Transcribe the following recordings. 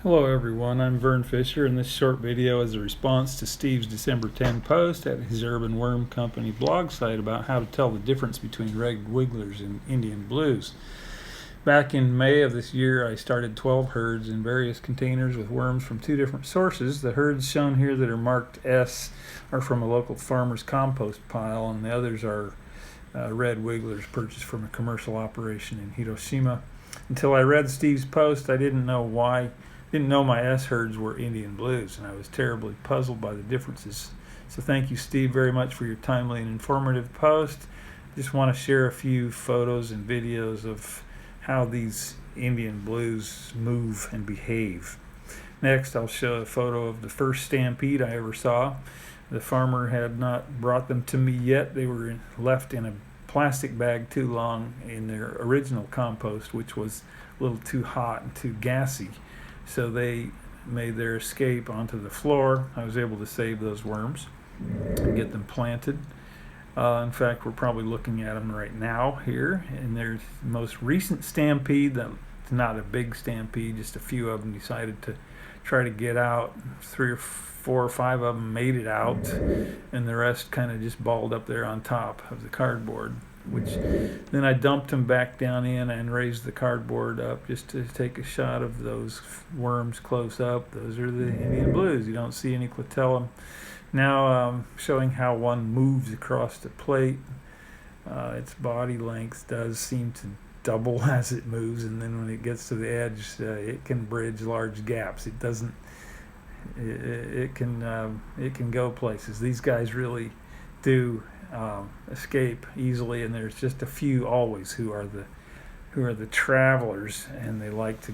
Hello everyone, I'm Vern Fisher, and this short video is a response to Steve's December 10 post at his Urban Worm Company blog site about how to tell the difference between red wigglers and Indian blues. Back in May of this year, I started 12 herds in various containers with worms from two different sources. The herds shown here that are marked S are from a local farmer's compost pile, and the others are red wigglers purchased from a commercial operation in Hiroshima. Until I read Steve's post, I didn't know my S herds were Indian blues, and I was terribly puzzled by the differences. So thank you, Steve, very much for your timely and informative post. Just want to share a few photos and videos of how these Indian blues move and behave. Next, I'll show a photo of the first stampede I ever saw. The farmer had not brought them to me yet. They were left in a plastic bag too long in their original compost, which was a little too hot and too gassy. So they made their escape onto the floor. I was able to save those worms and get them planted. In fact, we're probably looking at them right now here. And their most recent stampede, that's not a big stampede, just a few of them decided to try to get out. 3 or 4 or 5 of them made it out, and the rest kind of just balled up there on top of the cardboard, which then I dumped them back down in and raised the cardboard up just to take a shot of those worms close up. Those are the Indian blues. You don't see any clitellum. Now showing how one moves across the plate. Its body length does seem to double as it moves, and then when it gets to the edge, it can bridge large gaps. It doesn't. It can go places. These guys really do escape easily, and there's just a few always who are the travelers, and they like to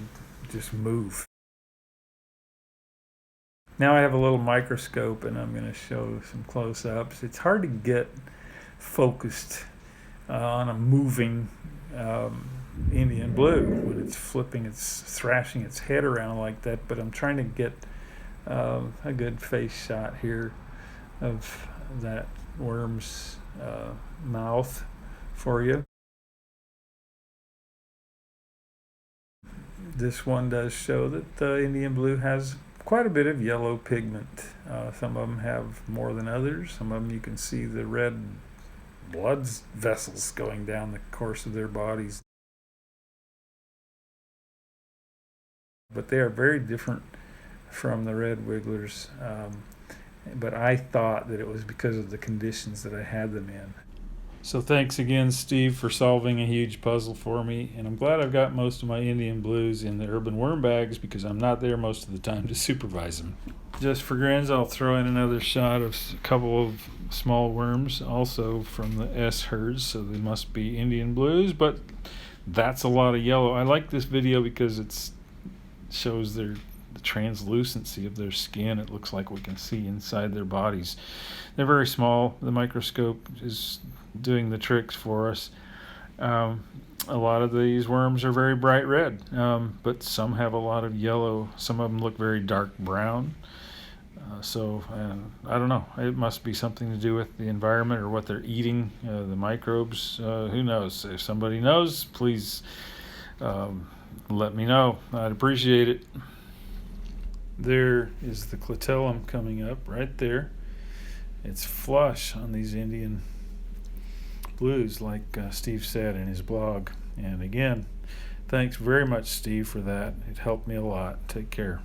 just move. Now I have a little microscope, and I'm going to show some close-ups. It's hard to get focused on a moving Indian blue when it's thrashing its head around like that, but I'm trying to get a good face shot here of that worm's mouth for you. This one does show that the Indian blue has quite a bit of yellow pigment. Some of them have more than others. Some of them you can see the red blood vessels going down the course of their bodies. But they are very different from the red wigglers, but I thought that it was because of the conditions that I had them in. So thanks again, Steve, for solving a huge puzzle for me, and I'm glad I've got most of my Indian blues in the urban worm bags because I'm not there most of the time to supervise them. Just for grins, I'll throw in another shot of a couple of small worms, also from the S herds, so they must be Indian blues, but that's a lot of yellow. I like this video because it shows the translucency of their skin. It looks like we can see inside their bodies. They're very small. The microscope is doing the tricks for us. A lot of these worms are very bright red, but some have a lot of yellow. Some of them look very dark brown. So I don't know. It must be something to do with the environment or what they're eating, the microbes. Who knows? If somebody knows, please let me know. I'd appreciate it. There is the clitellum coming up right there. It's flush on these Indian blues, like Steve said in his blog. And again, thanks very much, Steve, for that. It helped me a lot. Take care.